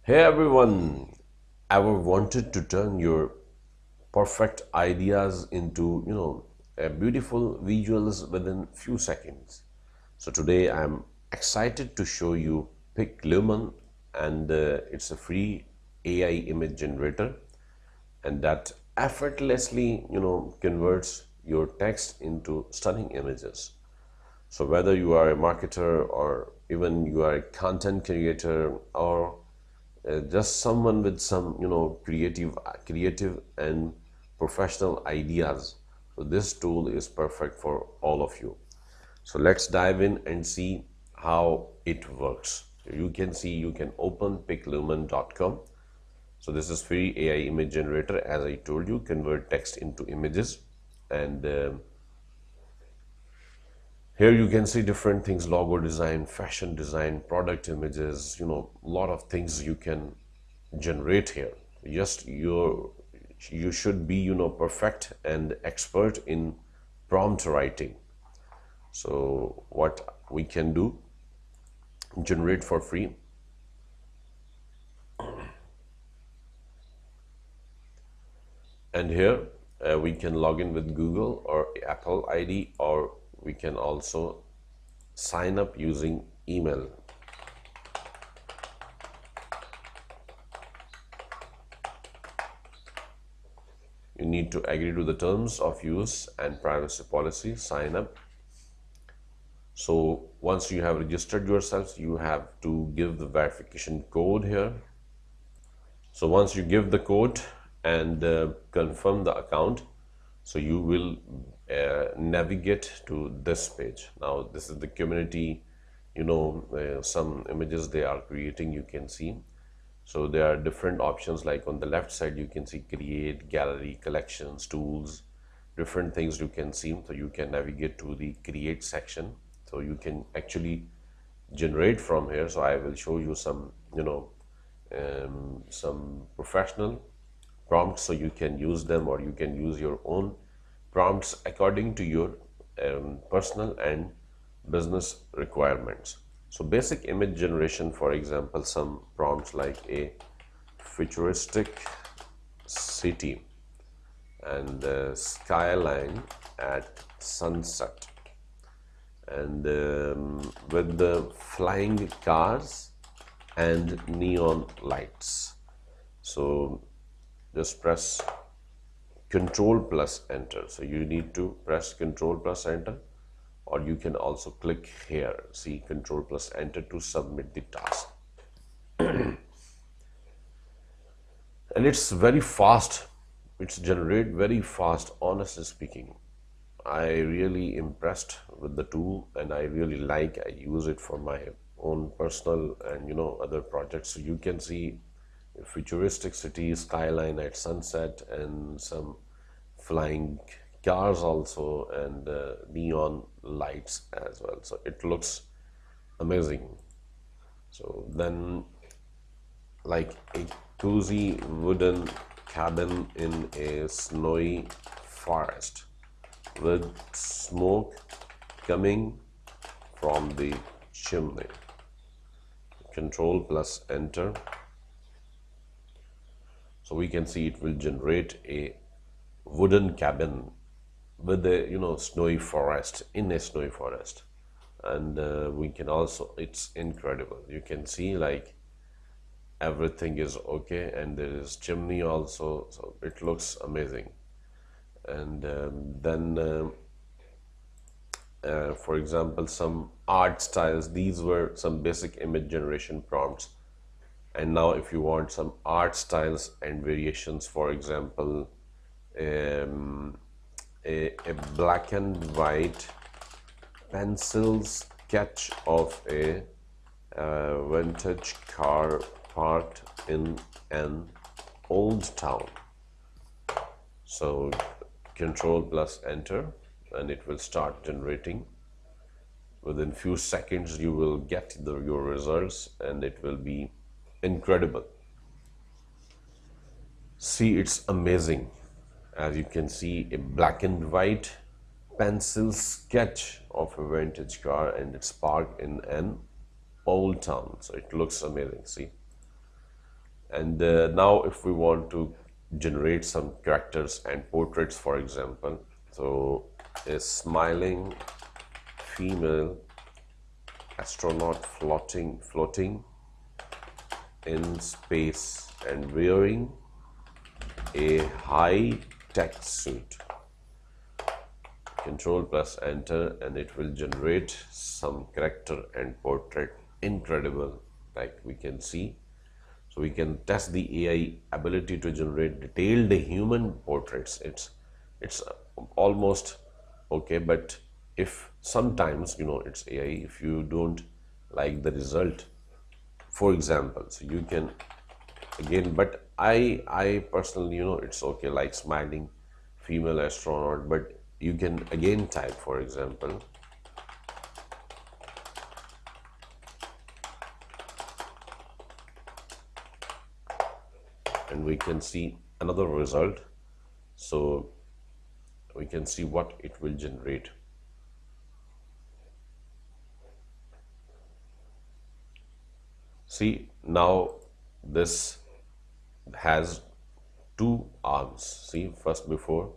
Hey everyone, ever wanted to turn your perfect ideas into, beautiful visuals within few seconds? So today I'm excited to show you PicLumen and it's a free AI image generator and that effortlessly, converts your text into stunning images. So whether you are a marketer or even you are a content creator or just someone with some creative and professional ideas, so this tool is perfect for all of you. So let's dive in and see how it works. You can see, you can open piclumen.com. So this is free AI image generator. As I told you, convert text into images, and here you can see different things: logo design, fashion design, product images, a lot of things you can generate here. Just you should be, perfect and expert in prompt writing. So what we can do, generate for free. And here we can log in with Google or Apple ID, or we can also sign up using email. You need to agree to the terms of use and privacy policy, sign up. So once you have registered yourselves, you have to give the verification code here. So once you give the code and confirm the account, so you will navigate to this page. Now this is the community, some images they are creating, you can see. So there are different options, like on the left side you can see create, gallery, collections, tools, different things you can see. So you can navigate to the create section, so you can actually generate from here. So I will show you some, some professional prompts, so you can use them, or you can use your own prompts according to your personal and business requirements. So basic image generation, for example, some prompts like a futuristic city and skyline at sunset, and with the flying cars and neon lights. So just press Control plus enter. So you need to press Control plus enter, or you can also click here, see, Control plus enter to submit the task. And it's very fast, it's generate very fast. Honestly speaking, I really impressed with the tool, and I really I use it for my own personal and other projects. So you can see a futuristic city, skyline at sunset, and some flying cars also, and neon lights as well. So it looks amazing. So then, like a cozy wooden cabin in a snowy forest with smoke coming from the chimney. Control plus enter. So we can see it will generate a wooden cabin with a snowy forest, in a snowy forest. And we can also, it's incredible, you can see like everything is okay, and there is chimney also, so it looks amazing. And then for example, some art styles, these were some basic image generation prompts. And now if you want some art styles and variations, for example, a black and white pencil sketch of a vintage car parked in an old town. So Control plus enter, and it will start generating. Within few seconds you will get your results, and it will be incredible. See, it's amazing. As you can see, a black and white pencil sketch of a vintage car, and it's parked in an old town. So it looks amazing. See, And now if we want to generate some characters and portraits, for example, so a smiling female astronaut floating in space and wearing a high tech suit. Control plus enter and it will generate some character and portrait. Incredible, like we can see. So we can test the AI ability to generate detailed human portraits. It's almost okay, but if sometimes, it's AI, if you don't like the result, for example, so you can again, but I personally, it's okay, like smiling female astronaut, but you can again type, for example, and we can see another result. So we can see what it will generate. See, now this has two arms. See, first before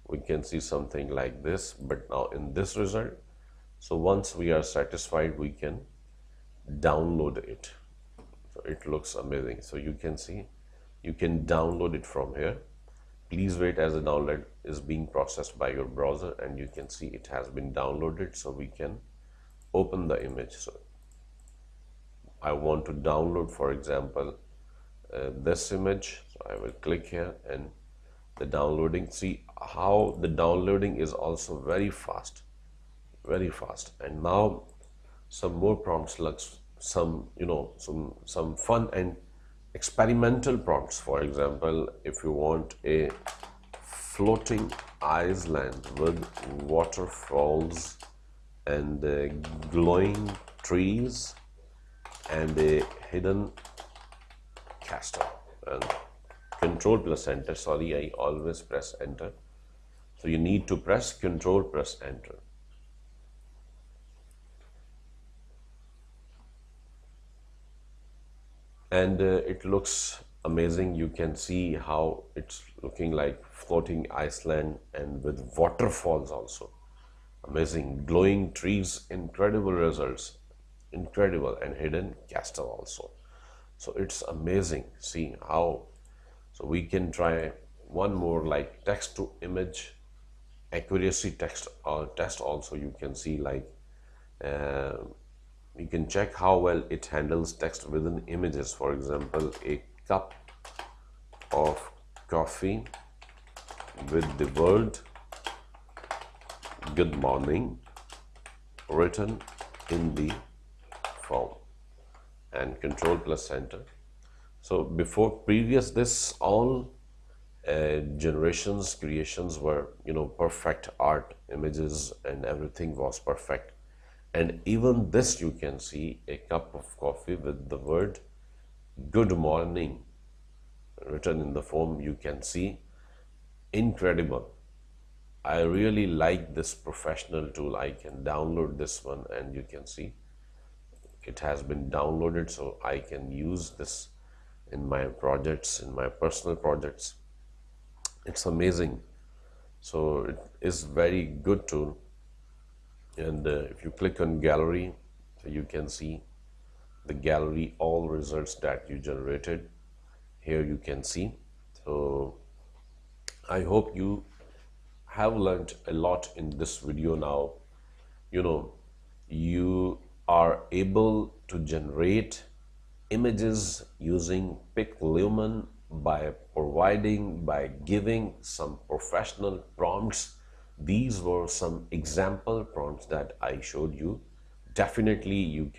we can see something like this, but now in this result, so once we are satisfied, we can download it. So it looks amazing. So you can see, you can download it from here. Please wait as the download is being processed by your browser, and you can see it has been downloaded. So we can open the image. So I want to download, for example, this image. So I will click here and the downloading. See how the downloading is also very fast, very fast. And now some more prompts, like some, some fun and experimental prompts. For example, if you want a floating island with waterfalls and glowing trees and a hidden castle, and control plus enter. Sorry, I always press enter, so you need to press control plus enter. And it looks amazing. You can see how it's looking like floating Iceland and with waterfalls also. Amazing, glowing trees, incredible results, incredible, and hidden castle also. So it's amazing. See how, so we can try one more, like text to image accuracy text or test also. You can see, like you can check how well it handles text within images. For example, a cup of coffee with the word good morning written in the form, and control plus enter. So before previous this, all generations creations were, perfect art images and everything was perfect. And even this, you can see a cup of coffee with the word good morning written in the form. You can see, incredible. I really like this professional tool. I can download this one and you can see it has been downloaded, so I can use this in my projects, in my personal projects. It's amazing. So it is very good tool. And if you click on gallery, so you can see the gallery, all results that you generated here you can see. So I hope you have learned a lot in this video. Now you are able to generate images using PicLumen by giving some professional prompts. These were some example prompts that I showed you. Definitely you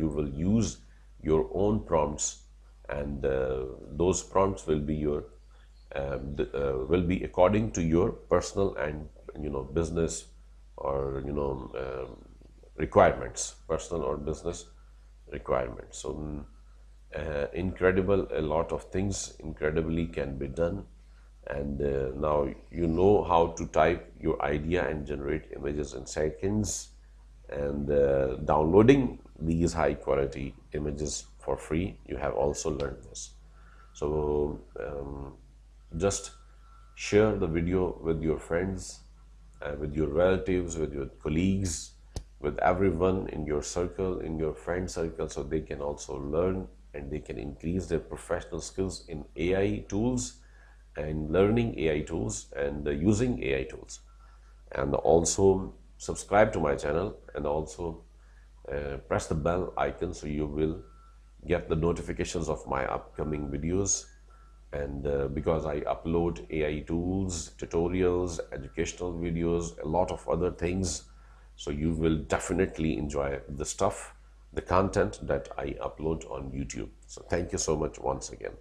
will use your own prompts, and those prompts will be will be according to your personal and business or requirements, personal or business requirements. So incredible, a lot of things incredibly can be done. And now you know how to type your idea and generate images in seconds, and downloading these high quality images for free. You have also learned this. So just share the video with your friends, with your relatives, with your colleagues, with everyone in your circle, in your friend circle, so they can also learn and they can increase their professional skills in AI tools and learning AI tools and using AI tools. And also subscribe to my channel, and also press the bell icon so you will get the notifications of my upcoming videos. And because I upload AI tools, tutorials, educational videos, a lot of other things, so you will definitely enjoy the stuff, the content that I upload on YouTube. So thank you so much once again.